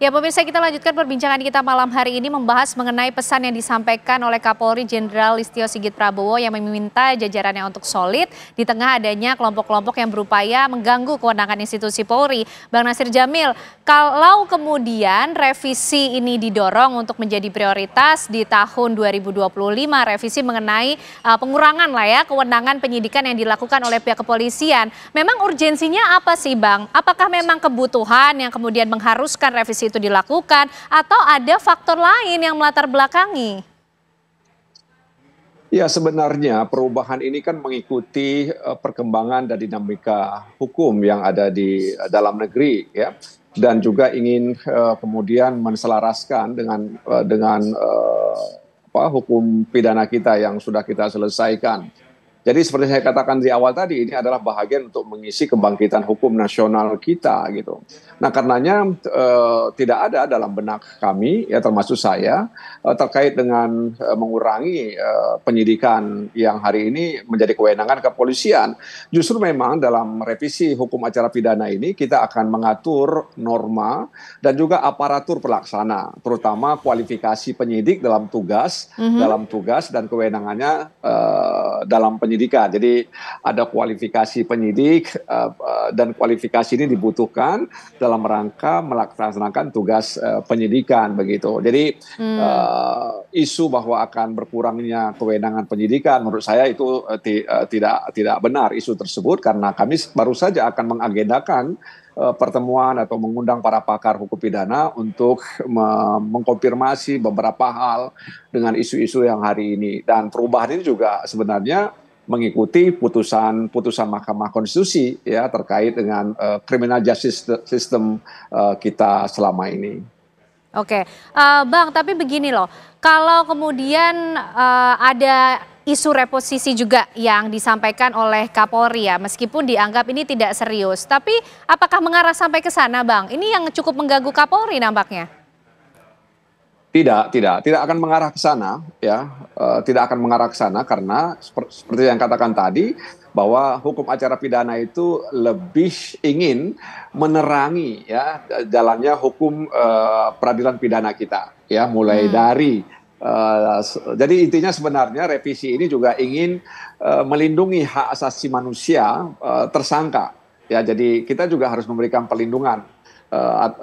Ya pemirsa, kita lanjutkan perbincangan kita malam hari ini membahas mengenai pesan yang disampaikan oleh Kapolri Jenderal Listio Sigit Prabowo yang meminta jajarannya untuk solid di tengah adanya kelompok-kelompok yang berupaya mengganggu kewenangan institusi Polri. Bang Nasir Jamil, kalau kemudian revisi ini didorong untuk menjadi prioritas di tahun 2025, revisi mengenai pengurangan lah ya kewenangan penyidikan yang dilakukan oleh pihak kepolisian. Memang urgensinya apa sih Bang? Apakah memang kebutuhan yang kemudian mengharuskan revisi itu dilakukan atau ada faktor lain yang melatar belakangi? Ya, sebenarnya perubahan ini kan mengikuti perkembangan dan dinamika hukum yang ada di dalam negeri, ya, dan juga ingin kemudian menselaraskan dengan hukum pidana kita yang sudah kita selesaikan. Jadi seperti saya katakan di awal tadi, ini adalah bahagian untuk mengisi kebangkitan hukum nasional kita gitu. Nah, karenanya tidak ada dalam benak kami, ya termasuk saya, terkait dengan mengurangi penyidikan yang hari ini menjadi kewenangan kepolisian. Justru memang dalam revisi hukum acara pidana ini kita akan mengatur norma dan juga aparatur pelaksana, terutama kualifikasi penyidik dalam tugas dan kewenangannya dalam penyidikan. Jadi ada kualifikasi penyidik dan kualifikasi ini dibutuhkan dalam rangka melaksanakan tugas penyidikan begitu. Jadi isu bahwa akan berkurangnya kewenangan penyidikan menurut saya itu tidak benar isu tersebut, karena kami baru saja akan mengagendakan pertemuan atau mengundang para pakar hukum pidana untuk mengkonfirmasi beberapa hal dengan isu-isu yang hari ini. Dan perubahan ini juga sebenarnya mengikuti putusan Mahkamah Konstitusi ya terkait dengan criminal justice system kita selama ini. Oke, Bang, tapi begini loh, kalau kemudian ada isu reposisi juga yang disampaikan oleh Kapolri ya, meskipun dianggap ini tidak serius, tapi apakah mengarah sampai ke sana, Bang? Ini yang cukup mengganggu Kapolri nampaknya. Tidak akan mengarah ke sana, ya, tidak akan mengarah ke sana karena seperti yang katakan tadi bahwa hukum acara pidana itu lebih ingin menerangi ya jalannya hukum peradilan pidana kita, ya, mulai dari jadi intinya sebenarnya revisi ini juga ingin melindungi hak asasi manusia tersangka, ya, jadi kita juga harus memberikan perlindungan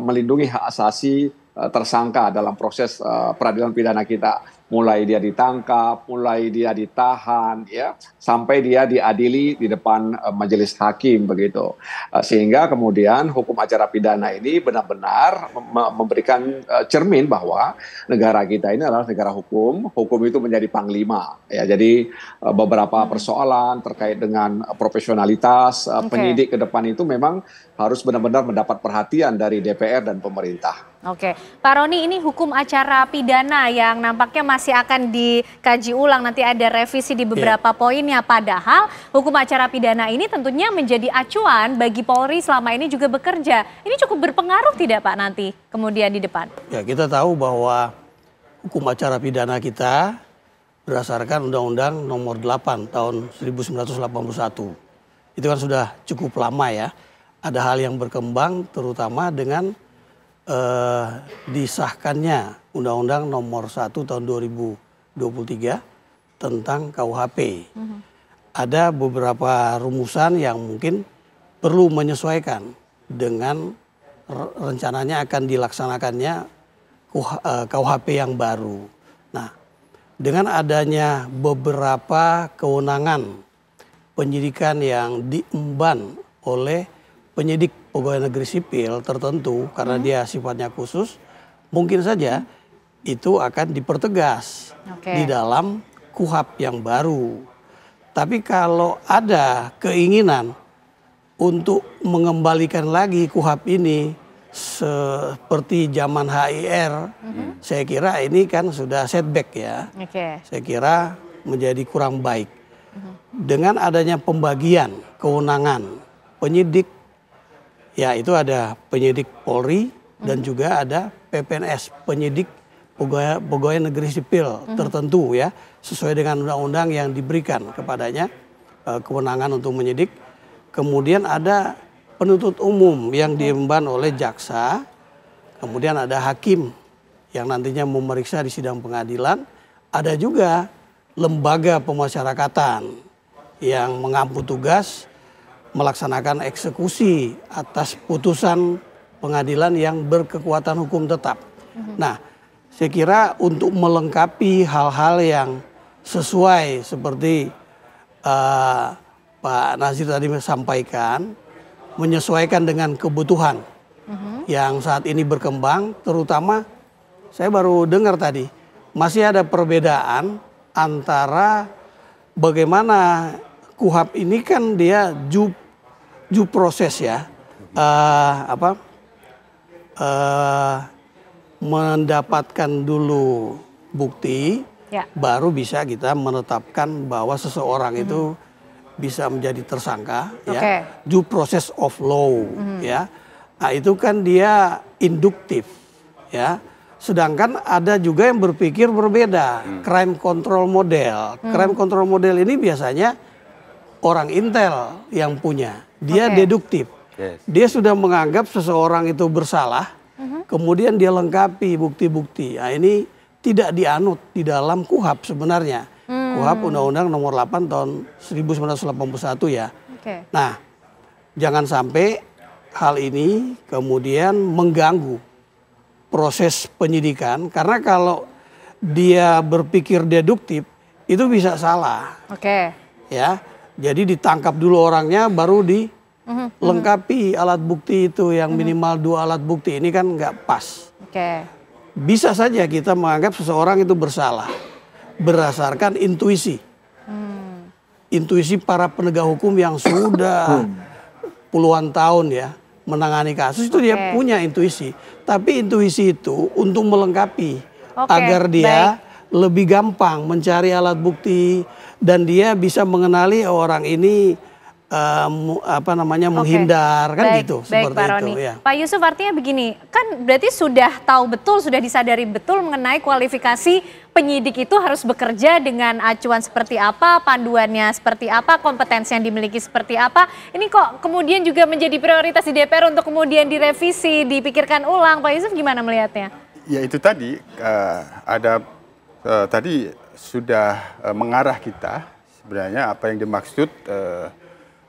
melindungi hak asasi tersangka dalam proses peradilan pidana kita, mulai dia ditangkap, mulai dia ditahan, ya, sampai dia diadili di depan majelis hakim begitu, sehingga kemudian hukum acara pidana ini benar-benar memberikan cermin bahwa negara kita ini adalah negara hukum itu menjadi panglima, ya, jadi beberapa persoalan terkait dengan profesionalitas penyidik ke depan itu memang harus benar-benar mendapat perhatian dari DPR dan pemerintah. Oke, Pak Roni, ini hukum acara pidana yang nampaknya masih akan dikaji ulang, nanti ada revisi di beberapa poinnya. Padahal hukum acara pidana ini tentunya menjadi acuan bagi Polri selama ini juga bekerja. Ini cukup berpengaruh tidak Pak nanti kemudian di depan? Ya, kita tahu bahwa hukum acara pidana kita berdasarkan Undang-Undang Nomor 8 tahun 1981. Itu kan sudah cukup lama ya. Ada hal yang berkembang terutama dengan disahkannya Undang-Undang Nomor 1 tahun 2023 tentang KUHP. Ada beberapa rumusan yang mungkin perlu menyesuaikan dengan rencananya akan dilaksanakannya KUHP yang baru. Nah, dengan adanya beberapa kewenangan penyidikan yang diemban oleh penyidik pegawai negeri sipil tertentu karena dia sifatnya khusus, mungkin saja itu akan dipertegas di dalam KUHP yang baru. Tapi kalau ada keinginan untuk mengembalikan lagi KUHP ini seperti zaman HIR, saya kira ini kan sudah setback ya. Saya kira menjadi kurang baik. Dengan adanya pembagian kewenangan penyidik, ya itu ada penyidik Polri dan juga ada PPNS, penyidik pegawai negeri sipil tertentu ya, sesuai dengan undang-undang yang diberikan kepadanya kewenangan untuk menyidik. Kemudian ada penuntut umum yang diemban oleh jaksa, kemudian ada hakim yang nantinya memeriksa di sidang pengadilan, ada juga lembaga pemasyarakatan yang mengampu tugas melaksanakan eksekusi atas putusan pengadilan yang berkekuatan hukum tetap. Nah, saya kira untuk melengkapi hal-hal yang sesuai seperti Pak Nazir tadi sampaikan, menyesuaikan dengan kebutuhan yang saat ini berkembang, terutama saya baru dengar tadi masih ada perbedaan antara bagaimana KUHP ini kan dia due proses ya, mendapatkan dulu bukti, baru bisa kita menetapkan bahwa seseorang itu bisa menjadi tersangka, ya, due process of law, ya. Nah itu kan dia induktif, ya. Sedangkan ada juga yang berpikir berbeda, crime control model. Crime control model ini biasanya orang intel yang punya, dia deduktif. Dia sudah menganggap seseorang itu bersalah, kemudian dia lengkapi bukti-bukti. Nah ini tidak dianut di dalam KUHP sebenarnya. KUHP Undang-Undang Nomor 8 tahun 1981 ya. Nah, jangan sampai hal ini kemudian mengganggu proses penyidikan, karena kalau dia berpikir deduktif itu bisa salah. Ya, jadi ditangkap dulu orangnya, baru dilengkapi alat bukti itu yang minimal 2 alat bukti, ini kan nggak pas. Bisa saja kita menganggap seseorang itu bersalah berdasarkan intuisi. Intuisi para penegak hukum yang sudah puluhan tahun ya menangani kasus itu, dia punya intuisi. Tapi intuisi itu untuk melengkapi agar dia lebih gampang mencari alat bukti dan dia bisa mengenali orang ini menghindar, kan gitu. Seperti Pak Roni. itu ya. Pak Yusuf, artinya begini, kan berarti sudah tahu betul, sudah disadari betul mengenai kualifikasi penyidik itu harus bekerja dengan acuan seperti apa, panduannya seperti apa, kompetensi yang dimiliki seperti apa. Ini kok kemudian juga menjadi prioritas di DPR untuk kemudian direvisi, dipikirkan ulang. Pak Yusuf gimana melihatnya? Ya itu tadi, tadi sudah mengarah kita sebenarnya apa yang dimaksud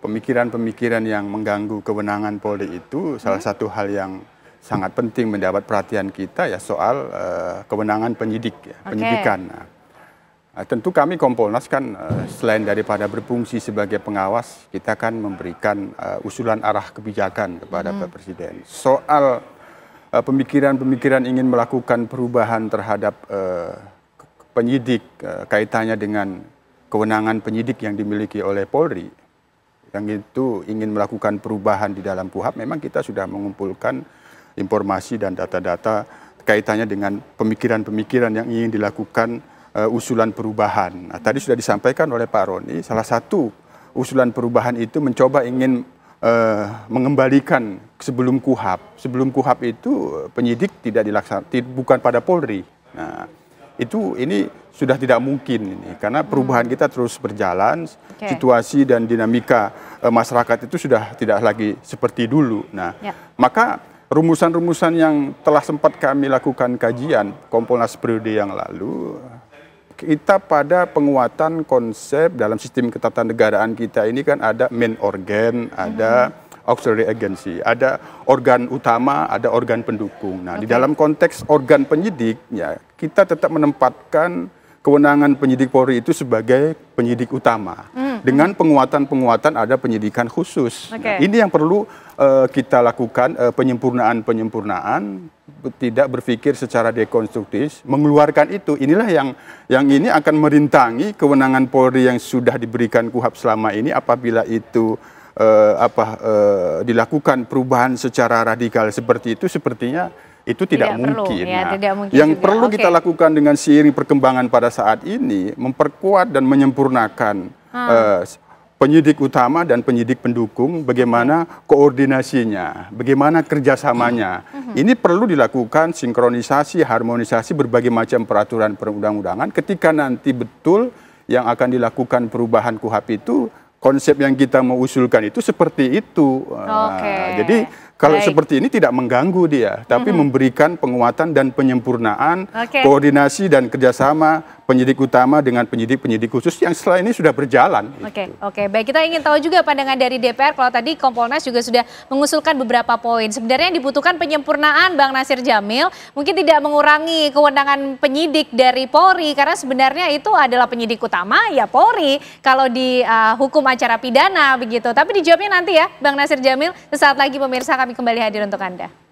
pemikiran-pemikiran yang mengganggu kewenangan Polri itu salah satu hal yang sangat penting mendapat perhatian kita ya soal kewenangan penyidik, ya, penyidikan. Nah, tentu kami Kompolnas kan selain daripada berfungsi sebagai pengawas, kita kan memberikan usulan arah kebijakan kepada Pak Presiden. Soal pemikiran-pemikiran ingin melakukan perubahan terhadap penyidik, kaitannya dengan kewenangan penyidik yang dimiliki oleh Polri, yang itu ingin melakukan perubahan di dalam KUHP, memang kita sudah mengumpulkan informasi dan data-data kaitannya dengan pemikiran-pemikiran yang ingin dilakukan usulan perubahan. Nah, tadi sudah disampaikan oleh Pak Roni, salah satu usulan perubahan itu mencoba ingin mengembalikan sebelum KUHP. Sebelum KUHP itu penyidik tidak dilaksanakan, bukan pada Polri. Nah, ini sudah tidak mungkin ini, karena perubahan kita terus berjalan, situasi dan dinamika masyarakat itu sudah tidak lagi seperti dulu. Nah, maka rumusan-rumusan yang telah sempat kami lakukan kajian Kompolnas periode yang lalu, kita pada penguatan konsep dalam sistem ketatanegaraan kita ini kan ada main organ, ada auxiliary agency, ada organ utama, ada organ pendukung. Nah, di dalam konteks organ penyidik, ya kita tetap menempatkan kewenangan penyidik Polri itu sebagai penyidik utama. Dengan penguatan-penguatan ada penyidikan khusus. Nah, ini yang perlu kita lakukan, penyempurnaan-penyempurnaan, tidak berpikir secara dekonstruktif, mengeluarkan itu. Inilah yang ini akan merintangi kewenangan Polri yang sudah diberikan KUHP selama ini apabila itu dilakukan perubahan secara radikal seperti itu, sepertinya itu tidak mungkin. Nah, yang perlu kita lakukan dengan seiring perkembangan pada saat ini, memperkuat dan menyempurnakan penyidik utama dan penyidik pendukung, bagaimana koordinasinya, bagaimana kerjasamanya. Ini perlu dilakukan sinkronisasi, harmonisasi berbagai macam peraturan perundang-undangan ketika nanti betul yang akan dilakukan perubahan KUHP itu, konsep yang kita mau usulkan itu seperti itu. Jadi Kalau Baik. seperti ini tidak mengganggu dia, tapi memberikan penguatan dan penyempurnaan, Oke. koordinasi dan kerjasama penyidik utama dengan penyidik-penyidik khusus yang setelah ini sudah berjalan. Oke, baik, kita ingin tahu juga pandangan dari DPR. Kalau tadi Kompolnas juga sudah mengusulkan beberapa poin. Sebenarnya yang dibutuhkan penyempurnaan, Bang Nasir Jamil, mungkin tidak mengurangi kewenangan penyidik dari Polri, karena sebenarnya itu adalah penyidik utama ya Polri kalau di hukum acara pidana begitu. Tapi dijawabnya nanti ya, Bang Nasir Jamil. Sesaat lagi pemirsa kami kembali hadir untuk Anda.